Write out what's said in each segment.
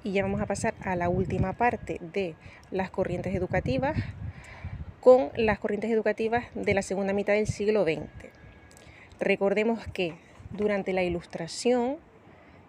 y ya vamos a pasar a la última parte de las corrientes educativas, con las corrientes educativas de la segunda mitad del siglo XX. Recordemos que durante la Ilustración,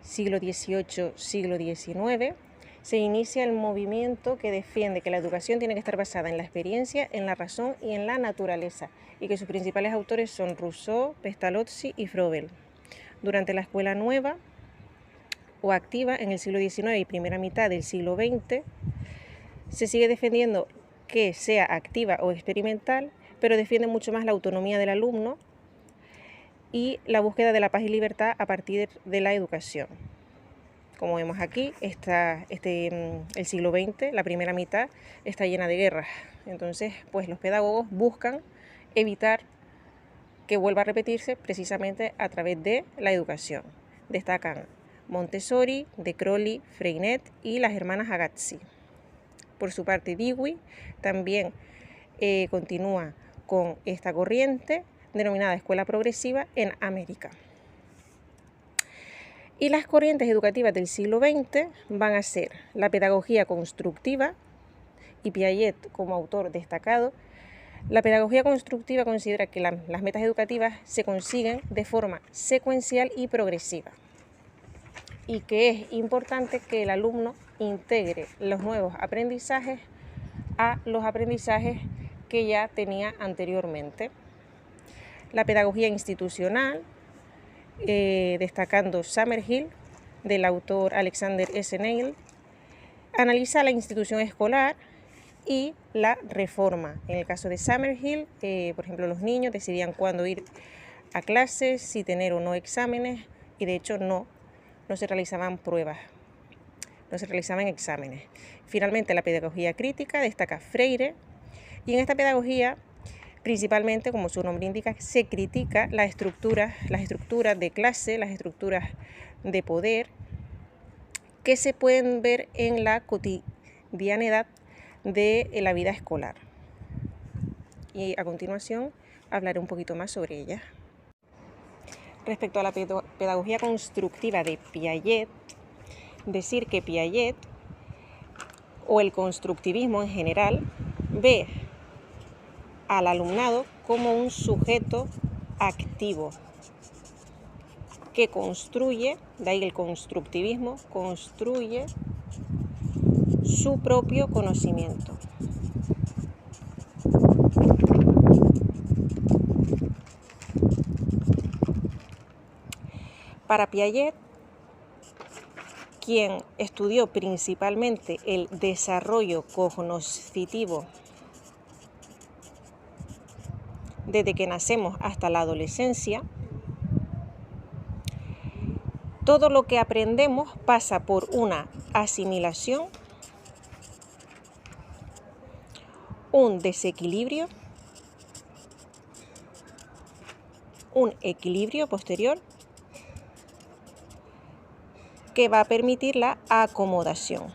siglo XVIII, siglo XIX, se inicia el movimiento que defiende que la educación tiene que estar basada en la experiencia, en la razón y en la naturaleza, y que sus principales autores son Rousseau, Pestalozzi y Froebel. Durante la Escuela Nueva o activa en el siglo XIX y primera mitad del siglo XX, se sigue defendiendo que sea activa o experimental, pero defiende mucho más la autonomía del alumno y la búsqueda de la paz y libertad a partir de la educación. Como vemos aquí, el siglo XX, la primera mitad, está llena de guerras. Entonces, pues los pedagogos buscan evitar que vuelva a repetirse precisamente a través de la educación. Destacan Montessori, De Crowley, Freinet y las hermanas Agazzi. Por su parte, Dewey también continúa con esta corriente denominada escuela progresiva en América. Y las corrientes educativas del siglo XX van a ser la pedagogía constructiva, y Piaget como autor destacado. La pedagogía constructiva considera que las metas educativas se consiguen de forma secuencial y progresiva, y que es importante que el alumno integre los nuevos aprendizajes a los aprendizajes que ya tenía anteriormente. La pedagogía institucional, destacando Summerhill, del autor Alexander S. Neil, analiza la institución escolar y la reforma. En el caso de Summerhill, por ejemplo, los niños decidían cuándo ir a clases, si tener o no exámenes, y de hecho no se realizaban pruebas, no se realizaban exámenes. Finalmente, la pedagogía crítica destaca Freire, y en esta pedagogía principalmente, como su nombre indica, se critica las estructuras de clase, las estructuras de poder que se pueden ver en la cotidianidad de la vida escolar. Y a continuación hablaré un poquito más sobre ella. Respecto a la pedagogía constructiva de Piaget, decir que Piaget, o el constructivismo en general, ve al alumnado como un sujeto activo que construye, de ahí el constructivismo, construye su propio conocimiento. Para Piaget, quien estudió principalmente el desarrollo cognitivo desde que nacemos hasta la adolescencia, todo lo que aprendemos pasa por una asimilación, un desequilibrio, un equilibrio posterior que va a permitir la acomodación.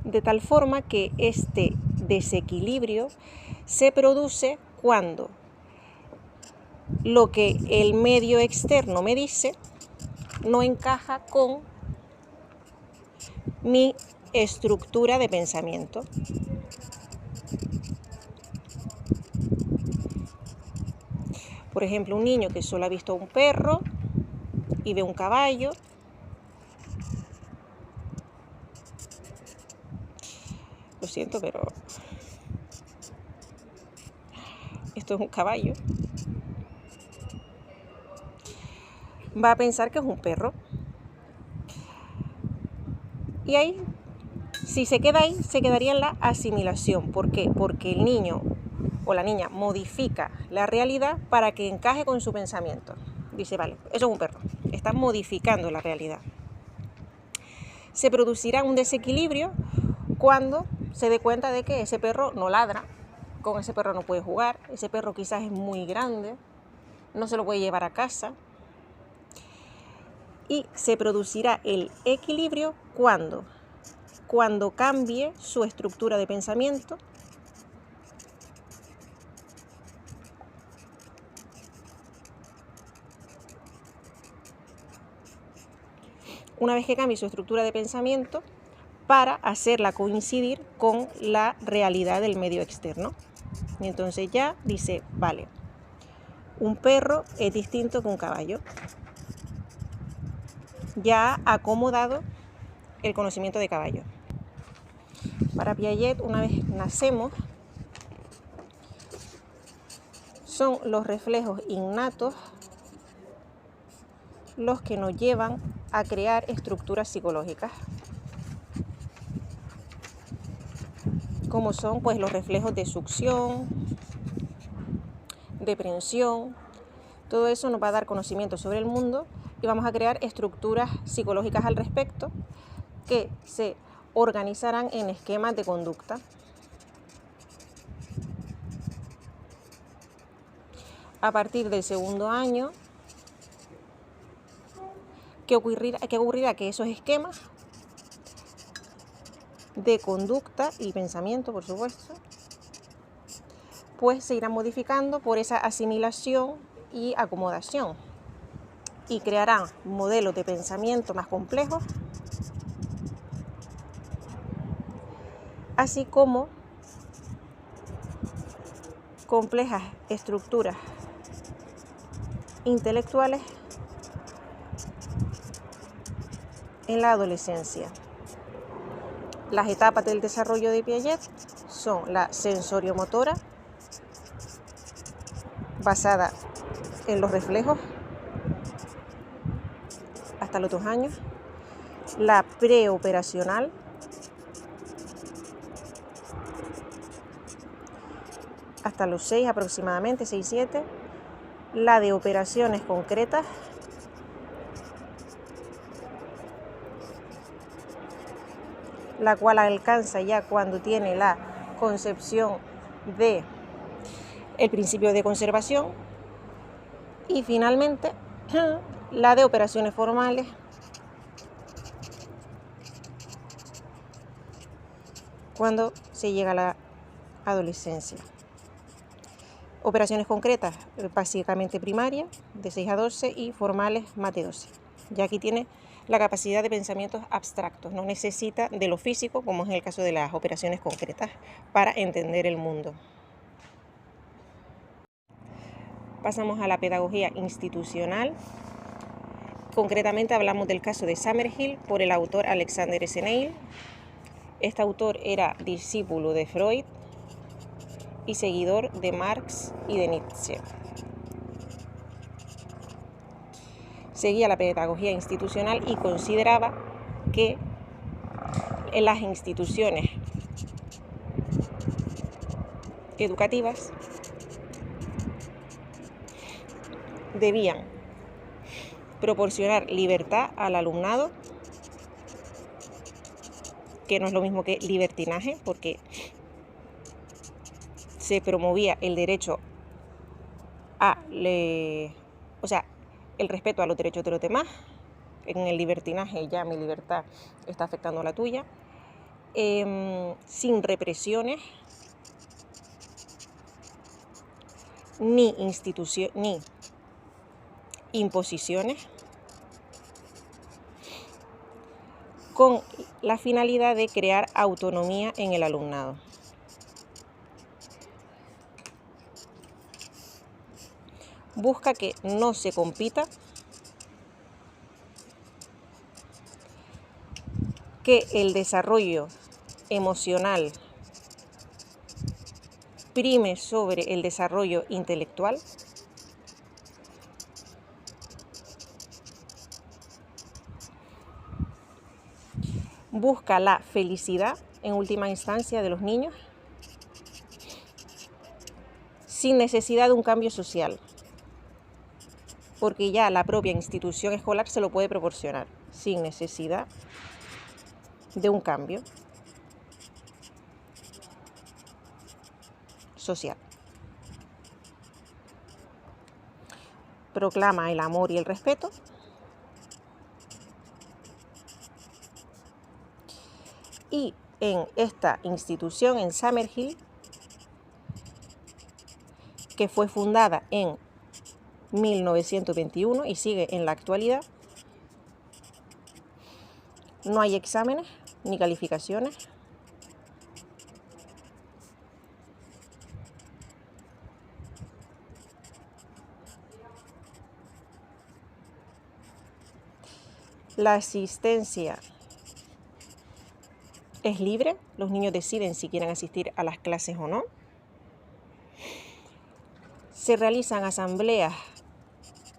De tal forma que este desequilibrio se produce cuando lo que el medio externo me dice no encaja con mi estructura de pensamiento. Por ejemplo, un niño que solo ha visto un perro y ve un caballo, lo siento, pero esto es un caballo, va a pensar que es un perro. Y ahí, si se queda ahí, se quedaría en la asimilación. ¿Por qué? Porque el niño o la niña modifica la realidad para que encaje con su pensamiento. Dice, vale, eso es un perro. Está modificando la realidad. Se producirá un desequilibrio cuando se dé cuenta de que ese perro no ladra, con ese perro no puede jugar, ese perro quizás es muy grande, no se lo puede llevar a casa. Y se producirá el equilibrio cuando cambie su estructura de pensamiento una vez que cambie su estructura de pensamiento, para hacerla coincidir con la realidad del medio externo. Y entonces ya dice, vale, un perro es distinto que un caballo. Ya ha acomodado el conocimiento de caballo. Para Piaget, una vez nacemos, son los reflejos innatos los que nos llevan a crear estructuras psicológicas, como son pues los reflejos de succión, de prensión. Todo eso nos va a dar conocimiento sobre el mundo y vamos a crear estructuras psicológicas al respecto que se organizarán en esquemas de conducta. A partir del segundo año, ¿qué ocurrirá? Que esos esquemas de conducta y pensamiento, por supuesto, pues se irán modificando por esa asimilación y acomodación y crearán modelos de pensamiento más complejos, así como complejas estructuras intelectuales en la adolescencia. Las etapas del desarrollo de Piaget son la sensoriomotora, basada en los reflejos, hasta los 2 años, la preoperacional, hasta los 6 aproximadamente, 6-7, la de operaciones concretas, la cual alcanza ya cuando tiene la concepción de el principio de conservación, y finalmente la de operaciones formales, cuando se llega a la adolescencia. Operaciones concretas, básicamente primaria, de 6 a 12, y formales, más de 12. Ya aquí tiene la capacidad de pensamientos abstractos, no necesita de lo físico, como es en el caso de las operaciones concretas, para entender el mundo. Pasamos a la pedagogía institucional. Concretamente hablamos del caso de Summerhill por el autor Alexander S. Neil. Este autor era discípulo de Freud y seguidor de Marx y de Nietzsche. Seguía la pedagogía institucional y consideraba que en las instituciones educativas debían proporcionar libertad al alumnado, que no es lo mismo que libertinaje, porque se promovía el derecho el respeto a los derechos de los demás. En el libertinaje ya mi libertad está afectando a la tuya, sin represiones ni imposiciones, con la finalidad de crear autonomía en el alumnado. Busca que no se compita, que el desarrollo emocional prime sobre el desarrollo intelectual, busca la felicidad en última instancia de los niños, sin necesidad de un cambio social, porque ya la propia institución escolar se lo puede proporcionar, sin necesidad de un cambio social. Proclama el amor y el respeto. Y en esta institución, en Summerhill, que fue fundada en 1921 y sigue en la actualidad, No hay exámenes ni calificaciones. La asistencia es libre, los niños deciden si quieren asistir a las clases o no. Se realizan asambleas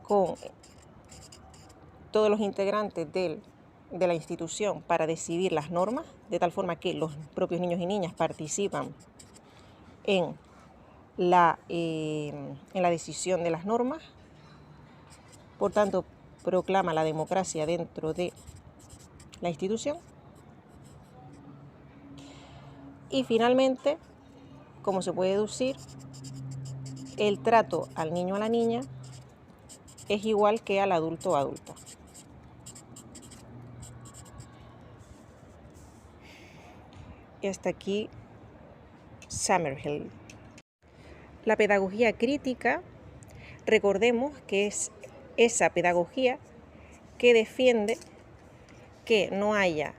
con todos los integrantes de la institución para decidir las normas, de tal forma que los propios niños y niñas participan en la decisión de las normas. Por tanto, proclama la democracia dentro de la institución. Y finalmente, como se puede deducir, el trato al niño o a la niña es igual que al adulto o adulta. Y hasta aquí Summerhill. La pedagogía crítica, recordemos que es esa pedagogía que defiende que no haya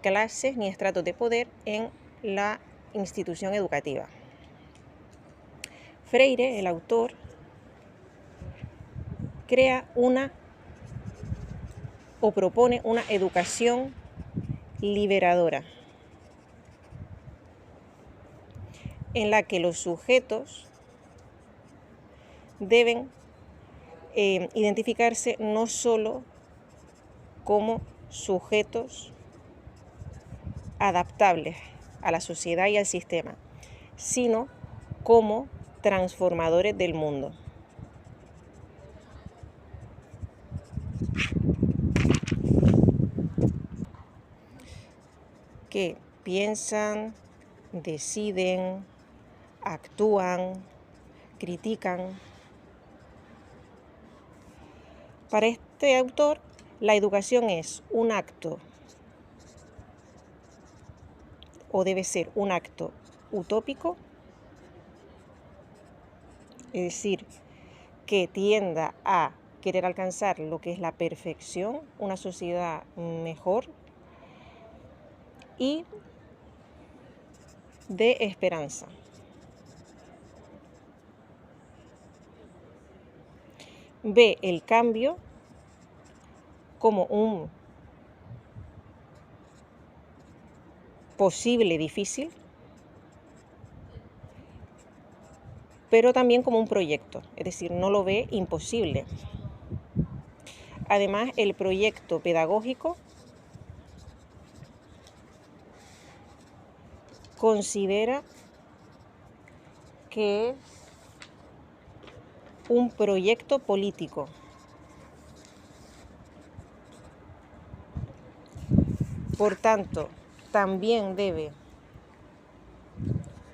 clases ni estratos de poder en la institución educativa. Freire, el autor, crea propone una educación liberadora, en la que los sujetos deben identificarse no solo como sujetos adaptables a la sociedad y al sistema, sino como transformadores del mundo. Que piensan, deciden, actúan, critican. Para este autor, la educación es un acto, o debe ser un acto utópico, es decir, que tienda a querer alcanzar lo que es la perfección, una sociedad mejor, y de esperanza. Ve el cambio como un posible difícil, pero también como un proyecto, es decir, no lo ve imposible. Además, el proyecto pedagógico considera que es un proyecto político. Por tanto, también debe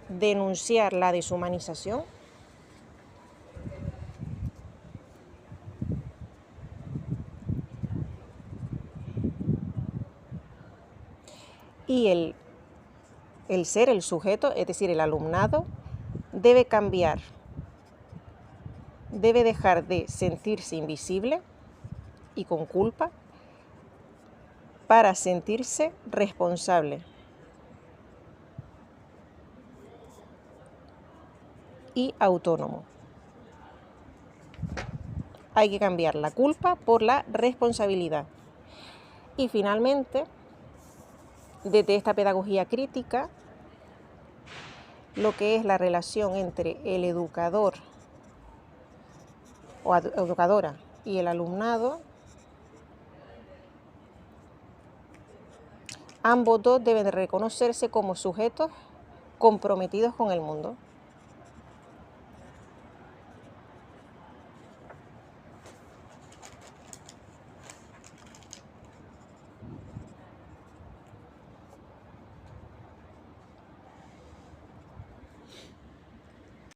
denunciar la deshumanización y el ser, el sujeto, es decir, el alumnado, debe cambiar, debe dejar de sentirse invisible y con culpa para sentirse responsable y autónomo. Hay que cambiar la culpa por la responsabilidad. Y finalmente, desde esta pedagogía crítica, lo que es la relación entre el educador o educadora y el alumnado, ambos dos deben de reconocerse como sujetos comprometidos con el mundo.